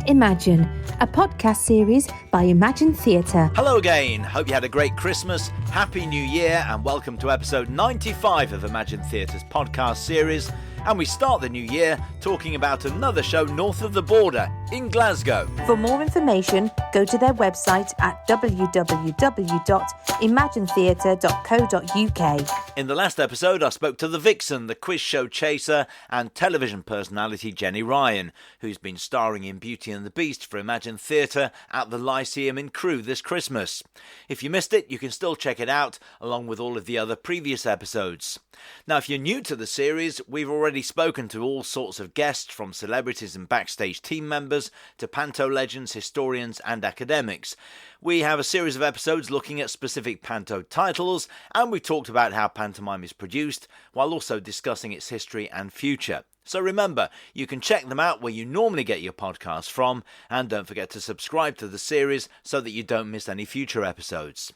Imagine, a podcast series by Imagine Theatre. Hello again, hope you had a great Christmas, Happy New Year, and welcome to episode 95 of Imagine Theatre's podcast series. And we start the new year talking about another show north of the border, in Glasgow. For more information, go to their website at www.imaginetheatre.co.uk. In the last episode, I spoke to the Vixen, the quiz show chaser, and television personality Jenny Ryan, who's been starring in Beauty and the Beast for Imagine Theatre at the Lyceum in Crewe this Christmas. If you missed it, you can still check it out, along with all of the other previous episodes. Now, if you're new to the series, we've already spoken to all sorts of guests, from celebrities and backstage team members to panto legends, historians and academics. We have a series of episodes looking at specific panto titles, and we talked about how pantomime is produced, while also discussing its history and future. So remember, you can check them out where you normally get your podcasts from, and don't forget to subscribe to the series so that you don't miss any future episodes.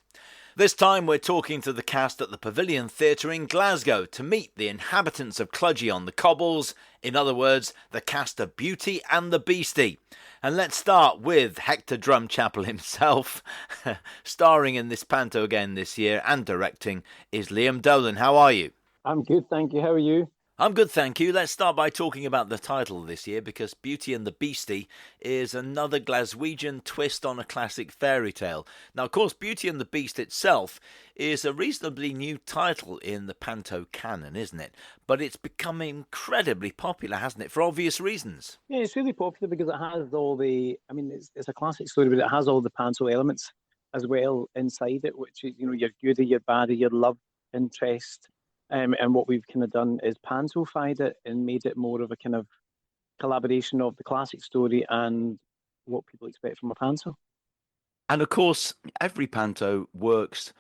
This time we're talking to the cast at the Pavilion Theatre in Glasgow to meet the inhabitants of Cludgy on the Cobbles, in other words, the cast of Beauty and the Beastie. And let's start with Hector Drumchapel himself. Starring in this panto again this year and directing is Liam Dolan. How are you? I'm good, thank you. How are you? I'm good, thank you. Let's start by talking about the title this year, because Beauty and the Beastie is another Glasgwegian twist on a classic fairy tale. Now, of course, Beauty and the Beast itself is a reasonably new title in the panto canon, isn't it? But it's become incredibly popular, hasn't it, for obvious reasons? Yeah, it's really popular because it has all the, it's a classic story, but it has all the panto elements as well inside it, which is, your goody, your baddie, your love interest. And what we've kind of done is pantofied it and made it more of a kind of collaboration of the classic story and what people expect from a panto. And of course, every panto works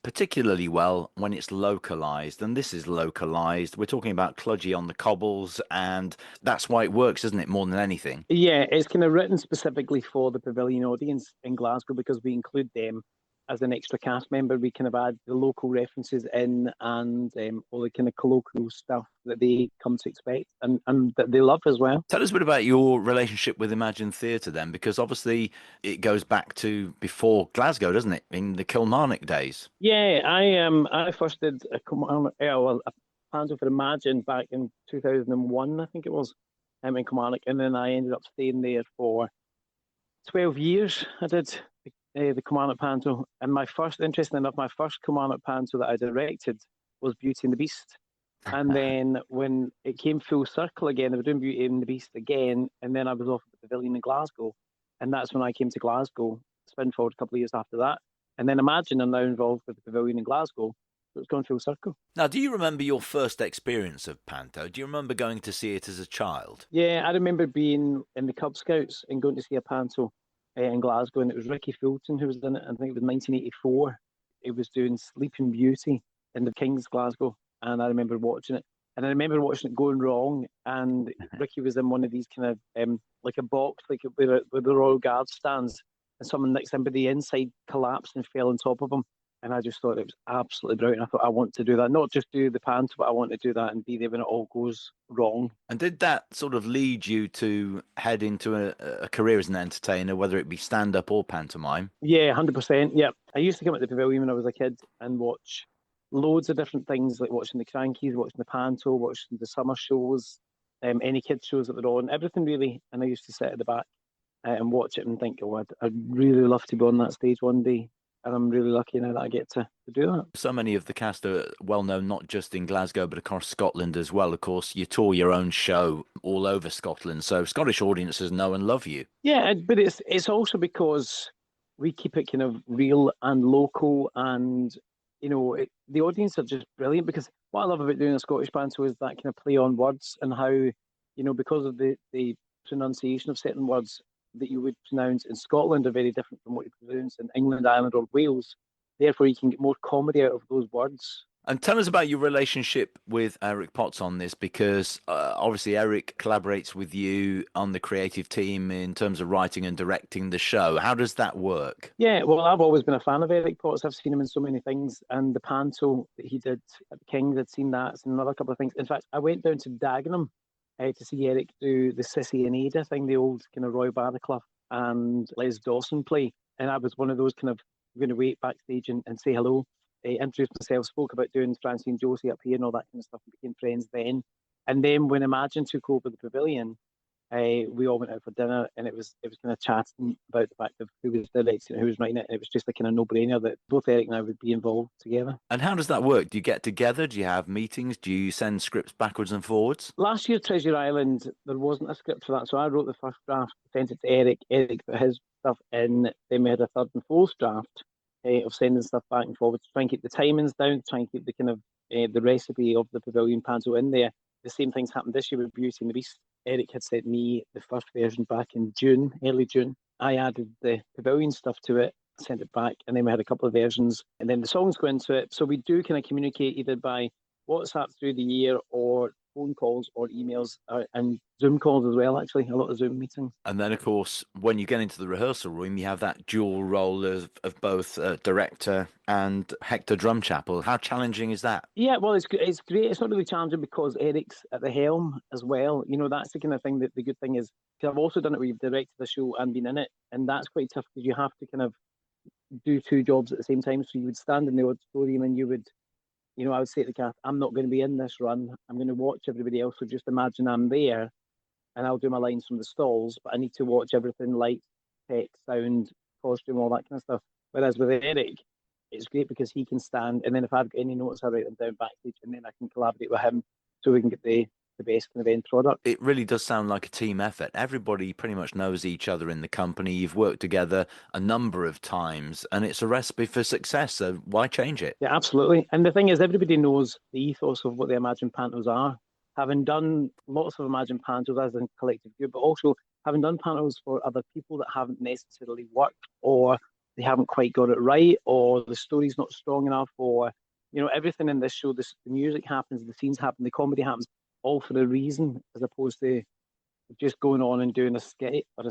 particularly well when it's localised, and this is localised. We're talking about Cludgy on the Cobbles, and that's why it works, isn't it, more than anything? Yeah, it's kind of written specifically for the Pavilion audience in Glasgow because we include them as an extra cast member. We kind of add the local references in and all the kind of colloquial stuff that they come to expect and that they love as well. Tell us a bit about your relationship with Imagine Theatre then, because obviously it goes back to before Glasgow, doesn't it, in the Kilmarnock days? Yeah, I first did a panto for Imagine back in 2001, I think it was, in Kilmarnock, and then I ended up staying there for 12 years. I did the Kilmarnock panto, and my first Kilmarnock panto that I directed was Beauty and the Beast. And then when it came full circle again, I was doing Beauty and the Beast again, and then I was off at the Pavilion in Glasgow, and that's when I came to Glasgow, spin forward a couple of years after that. And then Imagine I'm now involved with the Pavilion in Glasgow, so it's gone full circle. Now, do you remember your first experience of panto? Do you remember going to see it as a child? Yeah, I remember being in the Cub Scouts and going to see a panto in Glasgow, and it was Ricky Fulton who was in it. I think it was 1984. It was doing Sleeping Beauty in the King's Glasgow, and I remember watching it. And I remember watching it going wrong, and Ricky was in one of these kind of like a box, like where the Royal Guard stands, and someone next to him, but the inside collapsed and fell on top of him. And I just thought it was absolutely brilliant. I thought, I want to do that. Not just do the panto, but I want to do that and be there when it all goes wrong. And did that sort of lead you to head into a career as an entertainer, whether it be stand-up or pantomime? Yeah, 100%. Yeah. I used to come at the Pavilion when I was a kid and watch loads of different things, like watching the Crankies, watching the panto, watching the summer shows, any kids shows that were on, everything really. And I used to sit at the back and watch it and think, oh, I'd really love to be on that stage one day. And I'm really lucky now that I get to do that. So many of the cast are well known, not just in Glasgow, but across Scotland as well. Of course, you tour your own show all over Scotland, so Scottish audiences know and love you. Yeah, but it's also because we keep it kind of real and local, and the audience are just brilliant. Because what I love about doing a Scottish panto is that kind of play on words and how, because of the pronunciation of certain words that you would pronounce in Scotland are very different from what you pronounce in England, Ireland or Wales. Therefore, you can get more comedy out of those words. And tell us about your relationship with Eric Potts on this, because obviously Eric collaborates with you on the creative team in terms of writing and directing the show. How does that work? Yeah, well, I've always been a fan of Eric Potts. I've seen him in so many things, and the panto that he did at the King's, I'd seen that, and another couple of things. In fact, I went down to Dagenham to see Eric do the Sissy and Ada thing, the old kind of Roy Barraclough and Les Dawson play. And I was one of those kind of going to wait backstage and say hello, introduce myself, spoke about doing Francine Josie up here and all that kind of stuff, and became friends then. And then when Imagine took over the Pavilion, we all went out for dinner, and it was kind of chatting about the fact of who was directing it, who was writing it, and it was just a kind of no-brainer that both Eric and I would be involved together. And how does that work? Do you get together? Do you have meetings? Do you send scripts backwards and forwards? Last year, Treasure Island, there wasn't a script for that, so I wrote the first draft, sent it to Eric. Eric put his stuff in. Then we had a third and fourth draft of sending stuff back and forward to try and keep the timings down, to try and keep the kind of the recipe of the Pavilion panto in there. The same things happened this year with Beauty and the Beast. Eric had sent me the first version back in June, early June. I added the Pavilion stuff to it, sent it back, and then we had a couple of versions, and then the songs go into it. So we do kind of communicate either by WhatsApp through the year, or phone calls, or emails, and Zoom calls as well, actually, a lot of Zoom meetings. And then, of course, when you get into the rehearsal room, you have that dual role of both director and Hector Drumchapel. How challenging is that? Yeah, well, it's great. It's not really challenging because Eric's at the helm as well. You know, that's the kind of thing that the good thing is, because I've also done it where you've directed the show and been in it, and that's quite tough because you have to kind of do two jobs at the same time. So you would stand in the auditorium and you would, you know, I would say to the cast, I'm not going to be in this run. I'm going to watch everybody else. So just imagine I'm there and I'll do my lines from the stalls, but I need to watch everything, light, text, sound, costume, all that kind of stuff. Whereas with Eric, it's great because he can stand, and then if I've got any notes, I write them down backstage, and then I can collaborate with him so we can get the best kind of end product. It really does sound like a team effort. Everybody pretty much knows each other in the company. You've worked together a number of times, and it's a recipe for success. So why change it? Yeah, absolutely. And the thing is, everybody knows the ethos of what the Imagine Pantos are. Having done lots of Imagine Pantos as a collective group, but also having done pantos for other people that haven't necessarily worked, or they haven't quite got it right, or the story's not strong enough, or, you know, everything in this show, the music happens, the scenes happen, the comedy happens, all for a reason, as opposed to just going on and doing a skit or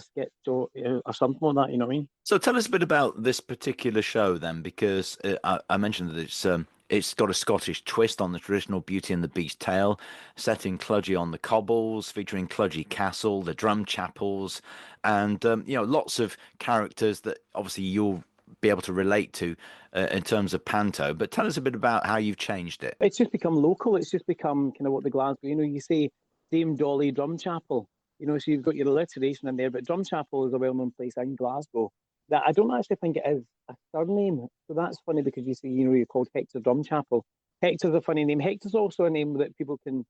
something like that, you know what I mean? So tell us a bit about this particular show then, because I mentioned that it's got a Scottish twist on the traditional Beauty and the Beast tale, set in Cludgy on the cobbles, featuring Cludgy Castle, the drum chapels, and lots of characters that obviously you'll be able to relate to in terms of panto. But tell us a bit about how you've changed it. It's just become local. It's just become kind of what the Glasgow, you say Dame Dolly Drum Chapel, so you've got your alliteration in there, but Drum Chapel is a well-known place in Glasgow that I don't actually think it is a surname. So that's funny because you see, you're called Hector Drum Chapel. Hector's a funny name. Hector's also a name that people can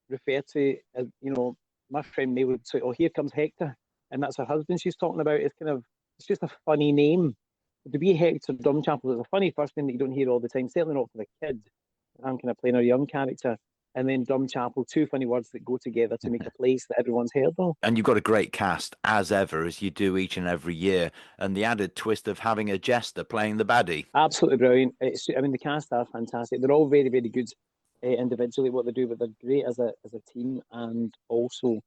refer to as, my friend May would say, oh, here comes Hector. And that's her husband she's talking about. It's just a funny name. But to be Hector Drum Chapel is a funny first name that you don't hear all the time, certainly not for the kid. I'm kind of playing a young character. And then Drum Chapel, two funny words that go together to make a place that everyone's heard of. And you've got a great cast, as ever, as you do each and every year. And the added twist of having a jester playing the baddie. Absolutely brilliant. The cast are fantastic. They're all very, very good individually, what they do, but they're great as a team, and also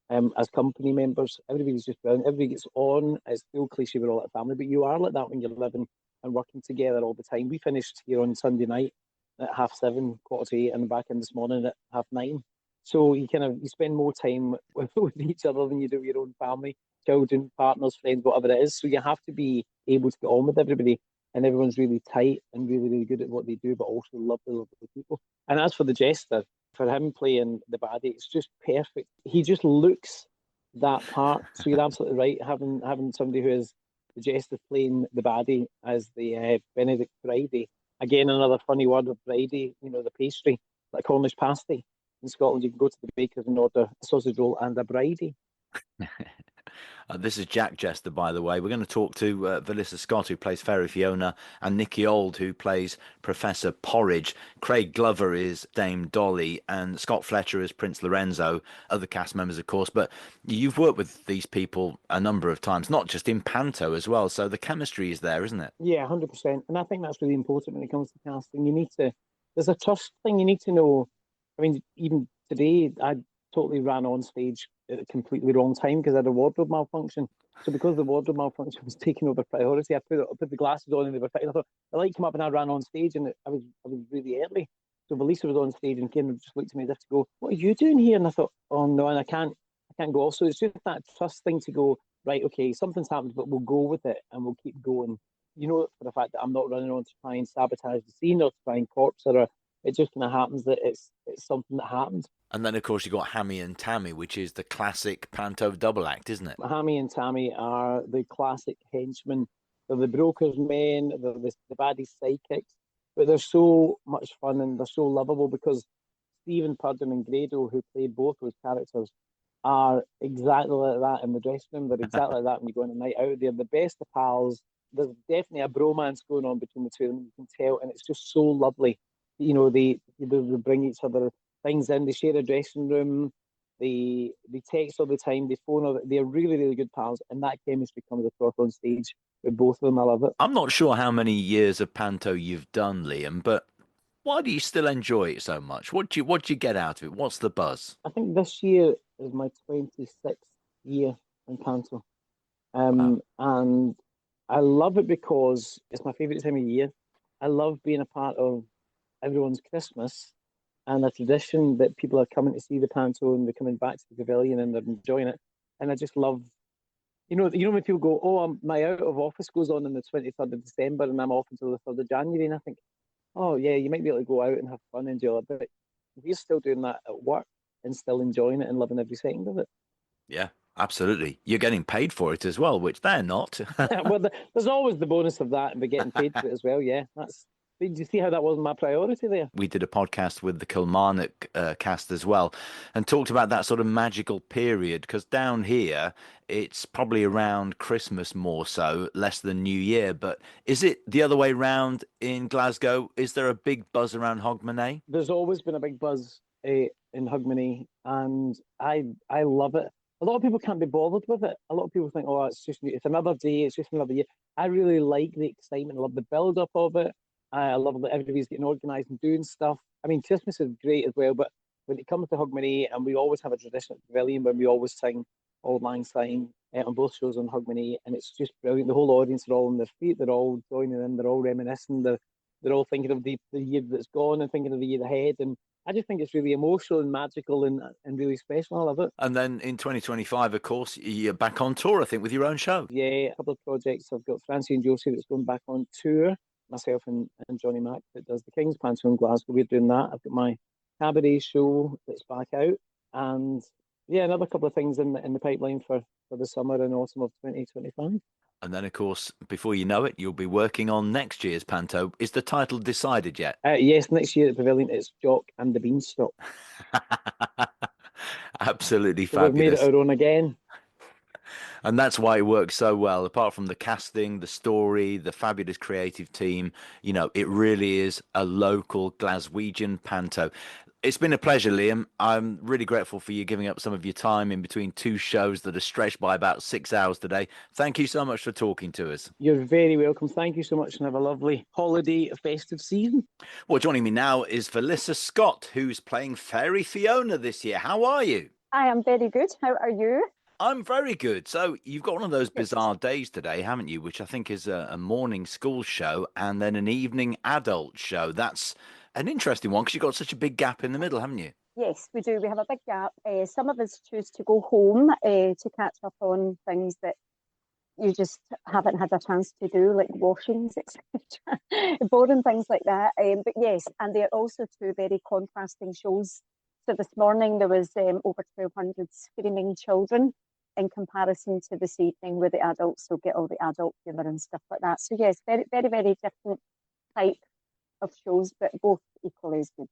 as company members. Everybody's just brilliant. Everybody gets on. It's still cliche, we're all at family, but you are like that when you're living and working together all the time. We finished here on Sunday night at 7:30, 7:45, and back in this morning at 9:30. So you spend more time with each other than you do with your own family, children, partners, friends, whatever it is. So you have to be able to get on with everybody, and everyone's really tight and really, really good at what they do, but also lovely people. And as for the jester, for him playing the baddie, it's just perfect. He just looks that part. So you're absolutely right. Having somebody who is the jester playing the baddie as the Benedict Bridie. Again, another funny word of Bridie, the pastry, like Cornish pasty. In Scotland, you can go to the baker's and order a sausage roll and a bridie. This is Jack Jester, by the way. We're going to talk to Valissa Scott, who plays Fairy Fiona, and Nikki Auld, who plays Professor Porridge. Craig Glover is Dame Dolly, and Scott Fletcher is Prince Lorenzo, other cast members, of course. But you've worked with these people a number of times, not just in panto as well. So the chemistry is there, isn't it? Yeah, 100%. And I think that's really important when it comes to casting. There's a trust thing. You need to know. I mean, even today, I totally ran on stage at a completely wrong time because I had a wardrobe malfunction. So because the wardrobe malfunction was taking over priority, I put the glasses on and they were fitting. I thought the light came up and I ran on stage, and I was really early. So Valissa was on stage and came and just looked at me as if to go, "What are you doing here?" And I thought, "Oh no," and I can't go. Also, it's just that trust thing to go, right, okay, something's happened, but we'll go with it and we'll keep going. For the fact that I'm not running on to try and sabotage the scene or to try and corpse it, or it just kind of happens that it's something that happened. And then, of course, you've got Hammy and Tammy, which is the classic panto double act, isn't it? Hammy and Tammy are the classic henchmen. They're the broker's men, they're the baddie sidekicks, but they're so much fun and they're so lovable because Stephen Purdon and Grado, who play both those characters, are exactly like that in the dressing room. They're exactly like that when you go on a night out. They're the best of pals. There's definitely a bromance going on between the two of them. You can tell, and it's just so lovely. They bring each other things in. They share a dressing room. They text all the time. They phone all. They're really really good pals, and that chemistry comes across on stage with both of them. I love it. I'm not sure how many years of panto you've done, Liam, but why do you still enjoy it so much? What do you get out of it? What's the buzz? I think this year is my 26th year in panto, Wow. and I love it because it's my favourite time of year. I love being a part of everyone's Christmas and a tradition that people are coming to see the panto and they're coming back to the pavilion and they're enjoying it. And I just love, when people go, "Oh, my out of office goes on the 23rd of December and I'm off until the 3rd of January." And I think, "Oh, yeah, you might be able to go out and have fun and enjoy it, but we're still doing that at work and still enjoying it and loving every second of it." Yeah, absolutely. You're getting paid for it as well, which they're not. Well, there's always the bonus of that and be getting paid for it as well. Yeah, Did you see how that wasn't my priority there? We did a podcast with the Kilmarnock cast as well and talked about that sort of magical period because down here it's probably around Christmas more so, less than New Year. But is it the other way round in Glasgow? Is there a big buzz around Hogmanay? There's always been a big buzz in Hogmanay, and I love it. A lot of people can't be bothered with it. A lot of people think, "Oh, it's another day, it's just another year." I really like the excitement. I love the build up of it. I love that everybody's getting organised and doing stuff. I mean, Christmas is great as well, but when it comes to Hogmanay, and we always have a tradition at the Pavilion when we always sing Auld Lang Syne on both shows on Hogmanay, and it's just brilliant. The whole audience are all on their feet. They're all joining in. They're all reminiscing. They're all thinking of the year that's gone and thinking of the year ahead. And I just think it's really emotional and magical and really special. I love it. And then in 2025, of course, you're back on tour, I think, with your own show. Yeah, a couple of projects. I've got Francie and Josie that's going back on tour. Myself and Johnny Mack that does the King's Panto in Glasgow. We're doing that. I've got my cabaret show that's back out. And yeah, another couple of things in the pipeline for the summer and autumn of 2025. And then, of course, before you know it, you'll be working on next year's panto. Is the title decided yet? Yes, next year at the Pavilion it's Jock and the Beanstalk. Absolutely So we've made it fabulous. our own again. And that's why it works so well. Apart from the casting, the story, the fabulous creative team, it really is a local Glaswegian panto. It's been a pleasure, Liam. I'm really grateful for you giving up some of your time in between two shows that are stretched by about 6 hours today. Thank you so much for talking to us. You're very welcome. Thank you so much and have a lovely holiday festive season. Well, joining me now is Valissa Scott, who's playing Fairy Fiona this year. How are you? I am very good. How are you? I'm very good. So you've got one of those Good. bizarre days today, haven't you? Which I think is a morning school show and then an evening adult show. That's an interesting one because you've got such a big gap in the middle, haven't you? Yes, we do. We have a big gap. Some of us choose to go home to catch up on things that you just haven't had a chance to do, like washings, etc. Boring things like that. But yes, and they're also two very contrasting shows. So this morning there was over 1,200 screaming children in comparison to this evening where the adults will get all the adult humour and stuff like that. So yes, very, very, very different type of shows, but both equally as good.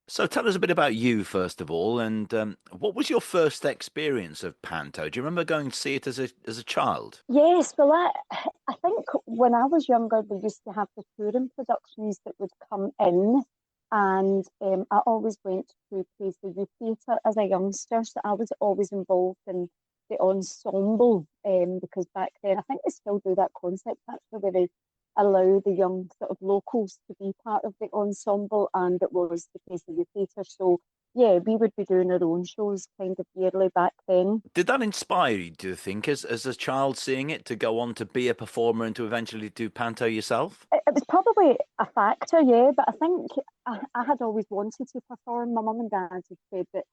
So tell us a bit about you, first of all, and what was your first experience of panto? Do you remember going to see it as a child? Yes, well, I think when I was younger, we used to have the touring productions that would come in, and I always went to Praise the Youth Theatre as a youngster, so I was always involved in the ensemble, because back then, I think they still do that concept actually, where they allow the young sort of locals to be part of the ensemble, and it was the Praise the Youth Theatre. So yeah, we would be doing our own shows kind of yearly back then. Did that inspire you, do you think, as a child seeing it, to go on to be a performer and to eventually do panto yourself? It was probably a factor, yeah, but I think I had always wanted to perform. My mum and dad had said that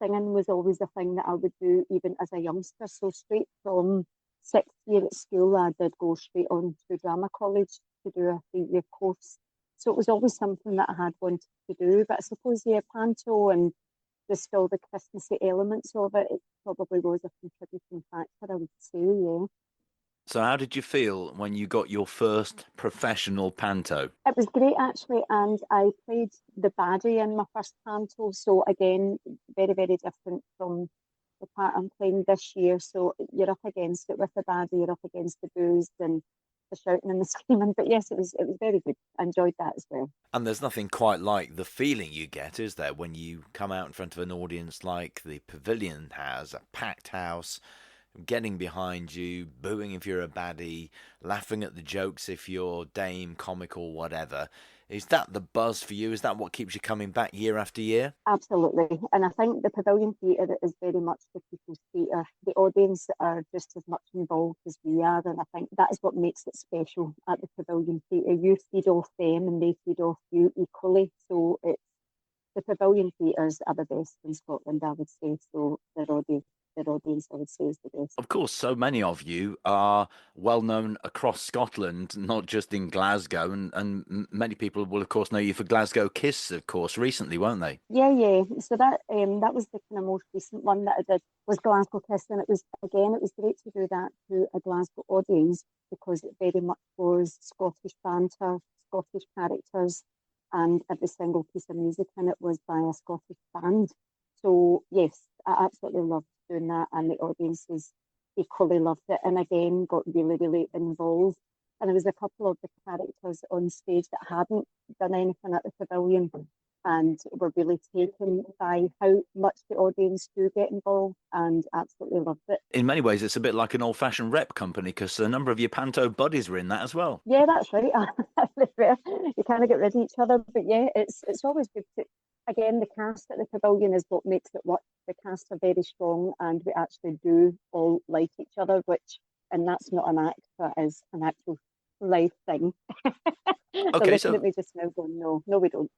singing was always the thing that I would do even as a youngster. So straight from sixth year at school, I did go straight on to drama college to do a 3-year course. So it was always something that I had wanted to do. But I suppose, yeah, panto and just all the Christmassy elements of it, it probably was a contributing factor, I would say, yeah. So how did you feel when you got your first professional panto? It was great actually, and I played the baddie in my first panto. So again, very, very different from the part I'm playing this year. So you're up against it with the baddie, you're up against the booze and the shouting and the screaming. But yes, it was very good. I enjoyed that as well. And there's nothing quite like the feeling you get, is there, when you come out in front of an audience like the Pavilion has, a packed house, getting behind you, booing if you're a baddie, laughing at the jokes if you're dame, comic or whatever. Is that the buzz for you? Is that what keeps you coming back year after year? Absolutely. And I think the Pavilion Theatre is very much the people's theatre. The audience are just as much involved as we are. And I think that is what makes it special at the Pavilion Theatre. You feed off them and they feed off you equally. So it's the Pavilion Theatres are the best in Scotland, I would say. So their audience, I would say, is the best. Of course, so many of you are well known across Scotland, not just in Glasgow, and many people will, of course, know you for Glasgow Kiss, of course, recently, won't they? Yeah, yeah. So that was the kind of most recent one that I did was Glasgow Kiss, and it was great to do that to a Glasgow audience because it very much was Scottish banter, Scottish characters, and every single piece of music in it was by a Scottish band. So yes, I absolutely loved doing that, and the audiences equally loved it, and again got really, really involved. And there was a couple of the characters on stage that hadn't done anything at the Pavilion and were really taken by how much the audience do get involved and absolutely loved it. In many ways, it's a bit like an old-fashioned rep company because a number of your panto buddies were in that as well. Yeah, that's right. You kind of get rid of each other, but yeah, it's always good to. Again, the cast at the Pavilion is what makes it work. The cast are very strong, and we actually do all like each other, and that's not an act, that is an actual life thing. They're looking at me just now going, no, we don't.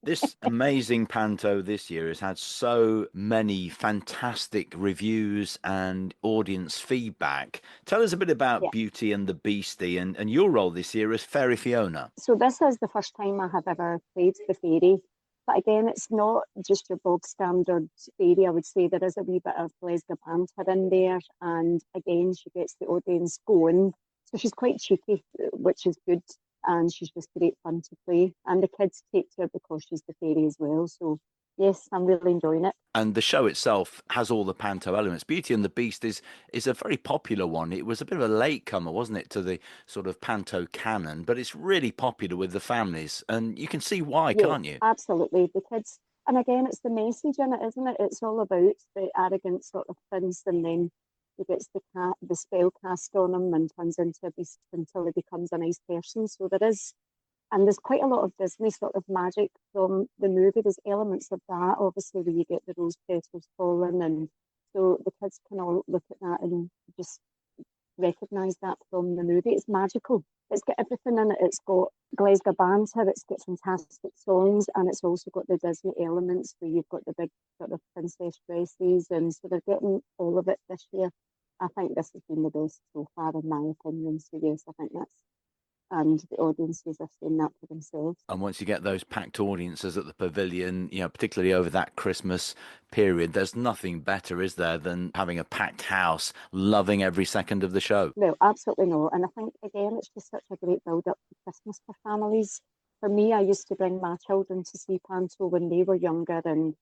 This amazing panto this year has had so many fantastic reviews and audience feedback. Tell us a bit about Beauty and the Beastie and your role this year as Fairy Fiona. So this is the first time I have ever played the fairy. But again, it's not just your bog standard fairy. I would say there is a wee bit of Glasgow banter in there. And again, she gets the audience going. So she's quite cheeky, which is good. And she's just great fun to play. And the kids take to her because she's the fairy as well. So yes, I'm really enjoying it. And the show itself has all the panto elements. Beauty and the Beast is a very popular one. It was a bit of a latecomer, wasn't it, to the sort of panto canon, but it's really popular with the families. And you can see why, can't you? Absolutely. The kids, and again, it's the message in it, isn't it? It's all about the arrogant sort of prince, and then he gets the spell cast on him and turns into a beast until he becomes a nice person. So there's quite a lot of Disney sort of magic from the movie. There's elements of that, obviously, where you get the rose petals falling, and so the kids can all look at that and just recognise that from the movie. It's magical. It's got everything in it. It's got Glasgow banter, it's got fantastic songs, and it's also got the Disney elements where you've got the big sort of princess dresses, and so they're getting all of it this year. I think this has been the best so far, in my opinion. So yes, I think that's, and the audiences are saying that for themselves. And once you get those packed audiences at the Pavilion, particularly over that Christmas period, there's nothing better, is there, than having a packed house, loving every second of the show? No, absolutely no. And I think, again, it's just such a great build-up to Christmas for families. For me, I used to bring my children to see panto when they were younger, and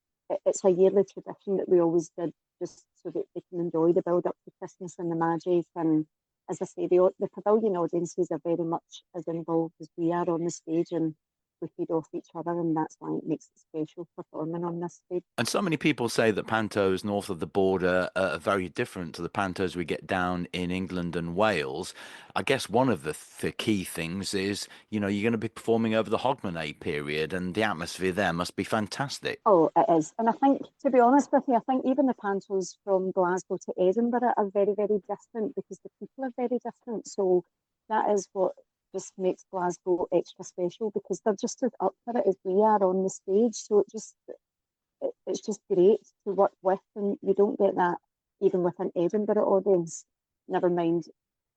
it's a yearly tradition that we always did, just so that they can enjoy the build-up to Christmas and the magic. And as I say, the Pavilion audiences are very much as involved as we are on the stage, and we feed off each other, and that's why it makes it special performing on this stage. And so many people say that pantos north of the border are very different to the pantos we get down in England and Wales. I guess one of the key things is, you're going to be performing over the Hogmanay period, and the atmosphere there must be fantastic. Oh, it is. And I think, to be honest with you, I think even the pantos from Glasgow to Edinburgh are very, very different because the people are very different. So that is what just makes Glasgow extra special, because they're just as up for it as we are on the stage. So it's just great to work with, and you don't get that even with an Edinburgh audience. Never mind,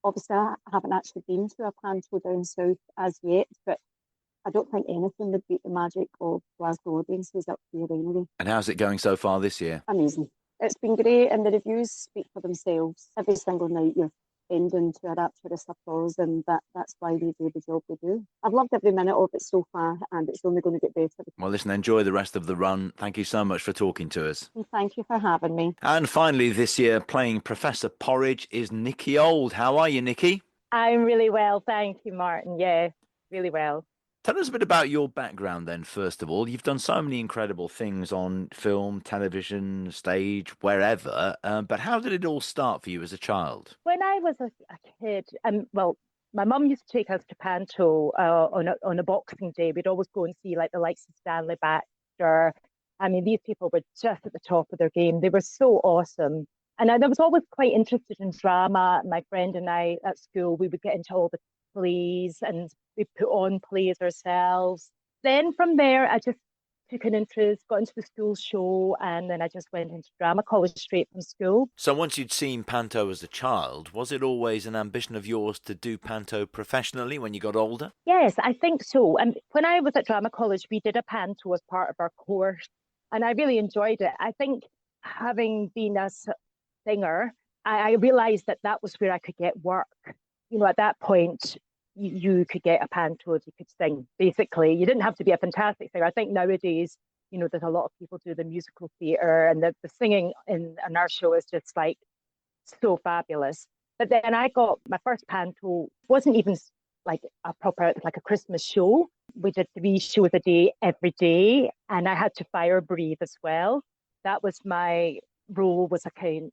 obviously I haven't actually been to a panto down south as yet, but I don't think anything would beat the magic of Glasgow audiences up here anyway. And how's it going so far this year? Amazing. It's been great, and the reviews speak for themselves. Every single night you're ending to a rapturous applause, and that's why we do the job we do. I've loved every minute of it so far, and it's only going to get better. Well, listen, enjoy the rest of the run. Thank you so much for talking to us. And thank you for having me. And finally this year, playing Professor Porridge is Nikki Auld. How are you, Nikki? I'm really well, thank you, Martin. Yeah, really well. Tell us a bit about your background then, first of all. You've done so many incredible things on film, television, stage, wherever. But how did it all start for you as a child? When I was a kid, well, my mum used to take us to panto on a Boxing Day. We'd always go and see like the likes of Stanley Baxter. I mean, these people were just at the top of their game. They were so awesome. And I was always quite interested in drama. My friend and I at school, we would get into all the plays, and we put on plays ourselves. Then from there, I just took an interest, got into the school show, and then I just went into drama college straight from school. So once you'd seen panto as a child, was it always an ambition of yours to do panto professionally when you got older? Yes, I think so. And when I was at drama college, we did a panto as part of our course, and I really enjoyed it. I think having been a singer, I realised that was where I could get work. At that point, you could get a panto if you could sing, basically. You didn't have to be a fantastic singer. I think nowadays, there's a lot of people do the musical theatre, and the singing in our show is just like so fabulous. But then I got my first panto, wasn't even like a proper, like a Christmas show. We did 3 shows a day, every day, and I had to fire breathe as well. That was my role, was in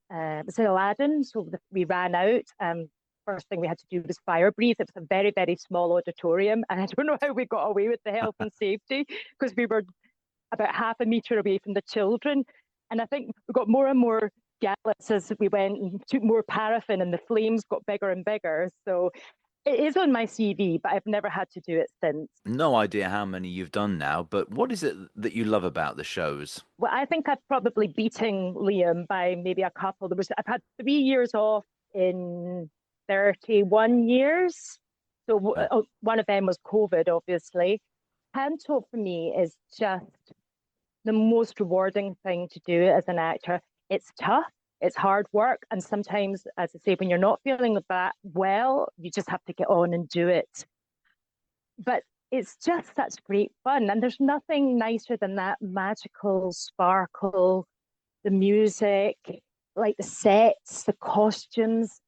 Aladdin, so we ran out. First thing we had to do was fire breathe. It was a very, very small auditorium, and I don't know how we got away with the health and safety, because we were about half a metre away from the children. And I think we got more and more gallets as we went, and took more paraffin, and the flames got bigger and bigger. So it is on my CV, but I've never had to do it since. No idea how many you've done now, but what is it that you love about the shows? Well, I think I've probably beaten Liam by maybe a couple. I've had 3 years off in 31 years. So one of them was COVID, obviously. Panto for me is just the most rewarding thing to do as an actor. It's tough, it's hard work, and sometimes, as I say, when you're not feeling that well, you just have to get on and do it. But it's just such great fun, and there's nothing nicer than that magical sparkle, the music, like the sets, the costumes.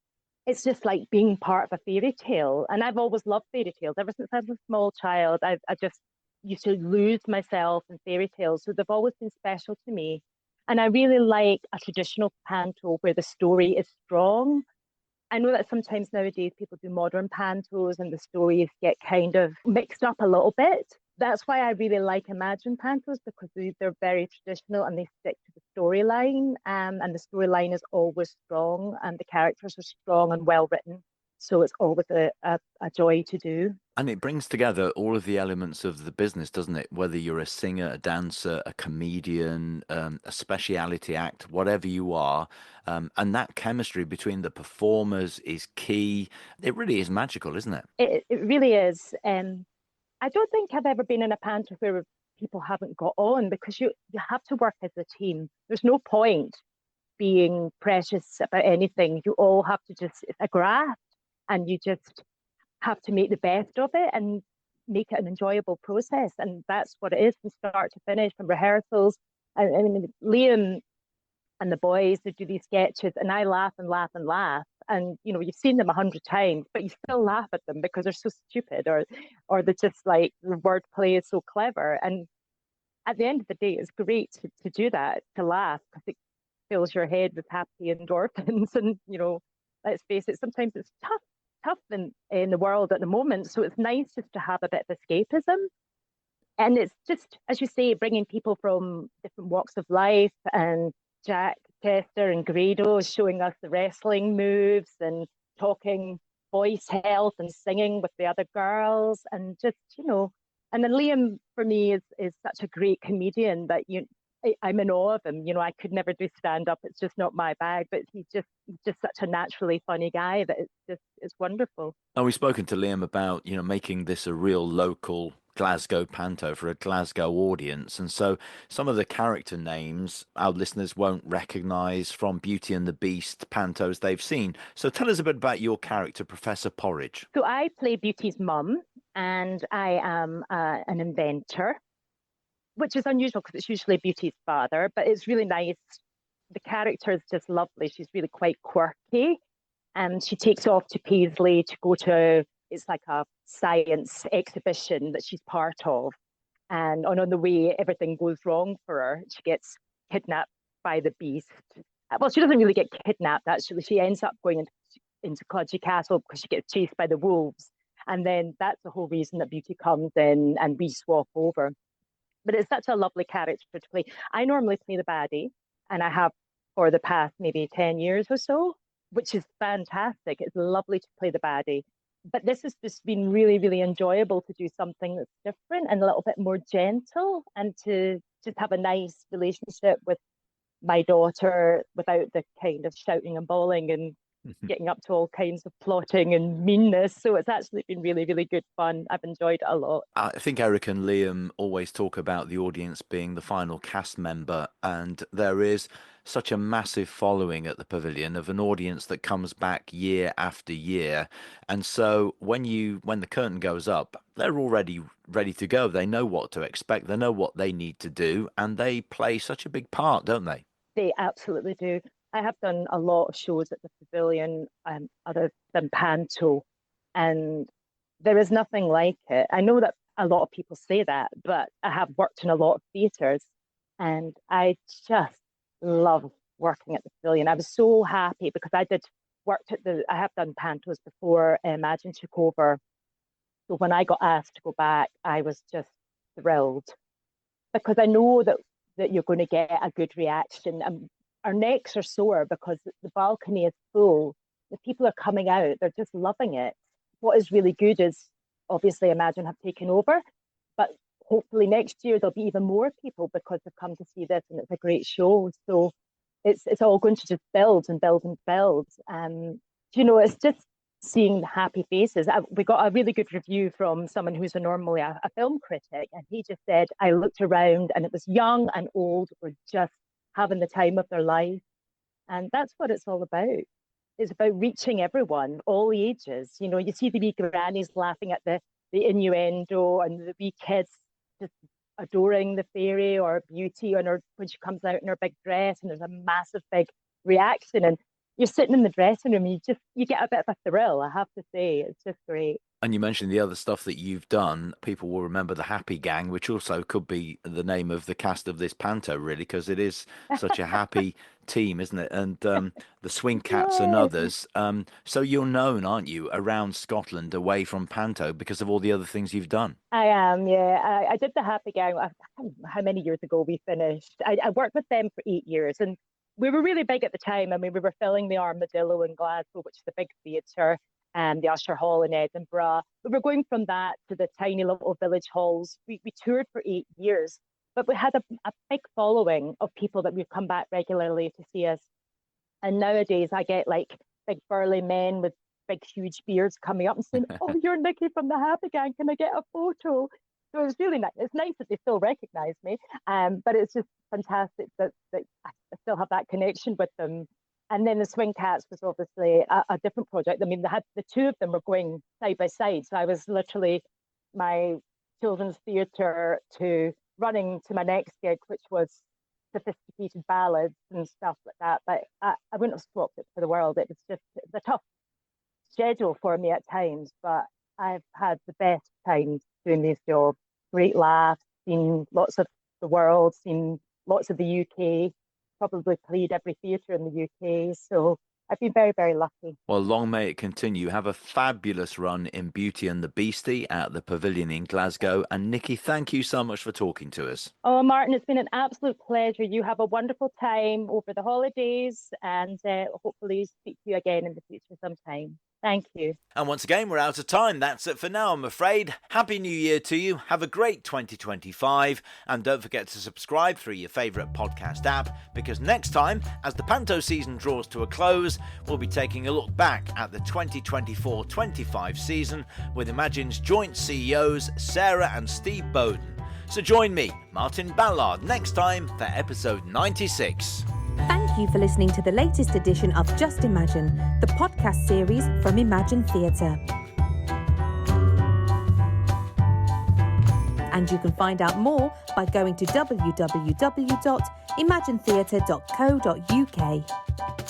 It's just like being part of a fairy tale. And I've always loved fairy tales. Ever since I was a small child, I just used to lose myself in fairy tales. So they've always been special to me. And I really like a traditional panto where the story is strong. I know that sometimes nowadays people do modern pantos and the stories get kind of mixed up a little bit. That's why I really like Imagine pantos, because they're very traditional and they stick to the storyline, and the storyline is always strong, and the characters are strong and well written. So it's always a joy to do. And it brings together all of the elements of the business, doesn't it? Whether you're a singer, a dancer, a comedian, a speciality act, whatever you are. And that chemistry between the performers is key. It really is magical, isn't it? It really is. I don't think I've ever been in a panto where people haven't got on, because you have to work as a team. There's no point being precious about anything. You all have to it's a graft, and you just have to make the best of it and make it an enjoyable process. And that's what it is from start to finish, from rehearsals. And I mean, Liam and the boys, they do these sketches, and I laugh and laugh and laugh. and you've seen them 100 times, but you still laugh at them because they're so stupid, or they're just like, the wordplay is so clever. And at the end of the day, it's great to do that, to laugh, because it fills your head with happy endorphins. And let's face it, sometimes it's tough in the world at the moment, so it's nice just to have a bit of escapism. And it's just, as you say, bringing people from different walks of life, and Jack Chester and Grado showing us the wrestling moves and talking voice health and singing with the other girls, and just and then Liam for me is such a great comedian that I'm in awe of him. I could never do stand up; it's just not my bag. But he's just such a naturally funny guy that it's wonderful. And we've spoken to Liam about, making this a real local Glasgow panto for a Glasgow audience. And so some of the character names our listeners won't recognise from Beauty and the Beast pantos they've seen. So tell us a bit about your character, Professor Porridge. So I play Beauty's mum, and I am an inventor, which is unusual because it's usually Beauty's father, but it's really nice. The character is just lovely. She's really quite quirky. And she takes off to Paisley to go to, it's like a science exhibition that she's part of. And on the way, everything goes wrong for her. She gets kidnapped by the Beast. Well, she doesn't really get kidnapped, actually. She ends up going into Cludgy Castle because she gets chased by the wolves. And then that's the whole reason that Beauty comes in and we swap over. But it's such a lovely character to play. I normally play the baddie, and I have for the past maybe 10 years or so, which is fantastic. It's lovely to play the baddie. But this has just been really, really enjoyable to do something that's different and a little bit more gentle, and to just have a nice relationship with my daughter without the kind of shouting and bawling and getting up to all kinds of plotting and meanness. So it's actually been really, really good fun. I've enjoyed it a lot. I think Eric and Liam always talk about the audience being the final cast member, and there is such a massive following at the Pavilion of an audience that comes back year after year. And so when the curtain goes up, they're already ready to go. They know what to expect, they know what they need to do, and they play such a big part, don't they? They absolutely do. I have done a lot of shows at the Pavilion, other than panto, and there is nothing like it. I know that a lot of people say that, but I have worked in a lot of theatres, and I just love working at the Pavilion. I was so happy because I have done pantos before Imagine took over. So when I got asked to go back, I was just thrilled, because I know that you're going to get a good reaction. And our necks are sore because the balcony is full. The people are coming out. They're just loving it. What is really good is, obviously, Imagine have taken over, but hopefully next year there'll be even more people because they've come to see this, and it's a great show. So it's all going to just build and build and build. It's just seeing the happy faces. We got a really good review from someone who's normally a film critic, and he just said, I looked around and it was young and old were just having the time of their life. And that's what it's all about. It's about reaching everyone, all ages. You see the wee grannies laughing at the innuendo, and the wee kids just adoring the fairy or Beauty when she comes out in her big dress, and there's a massive big reaction. And you're sitting in the dressing room, you get a bit of a thrill, I have to say. It's just great. And you mentioned the other stuff that you've done. People will remember the Happy Gang, which also could be the name of the cast of this panto, really, because it is such a happy team, isn't it? And the Swing Cats and others. So you're known, aren't you, around Scotland away from panto because of all the other things you've done? I am, yeah. I did the Happy Gang. I can't remember how many years ago we finished. I worked with them for 8 years, and we were really big at the time. I mean, we were filling the Armadillo in Glasgow, which is a big theatre, and the Usher Hall in Edinburgh. We were going from that to the tiny little village halls. We toured for 8 years, but we had a big following of people that would come back regularly to see us. And nowadays I get like big burly men with big huge beards coming up and saying, oh, you're Nikki from the Happy Gang, can I get a photo? So it's really nice. It's nice that they still recognise me, but it's just fantastic that I still have that connection with them. And then the Swing Cats was obviously a different project. I mean, the two of them were going side by side. So I was literally my children's theatre to running to my next gig, which was sophisticated ballads and stuff like that. But I wouldn't have swapped it for the world. It was a tough schedule for me at times, but I've had the best times doing these jobs. Great laughs, seen lots of the world, seen lots of the UK, probably played every theatre in the UK. So I've been very, very lucky. Well, long may it continue. Have a fabulous run in Beauty and the Beastie at the Pavilion in Glasgow. And Nikki, thank you so much for talking to us. Oh, Martin, it's been an absolute pleasure. You have a wonderful time over the holidays, and hopefully speak to you again in the future sometime. Thank you. And once again, we're out of time. That's it for now, I'm afraid. Happy New Year to you. Have a great 2025. And don't forget to subscribe through your favourite podcast app, because next time, as the panto season draws to a close, we'll be taking a look back at the 2024-25 season with Imagine's joint CEOs Sarah and Steve Bowden. So join me, Martin Ballard, next time for episode 96. Thank you for listening to the latest edition of Just Imagine, the podcast series from Imagine Theatre. And you can find out more by going to www.imaginetheatre.co.uk.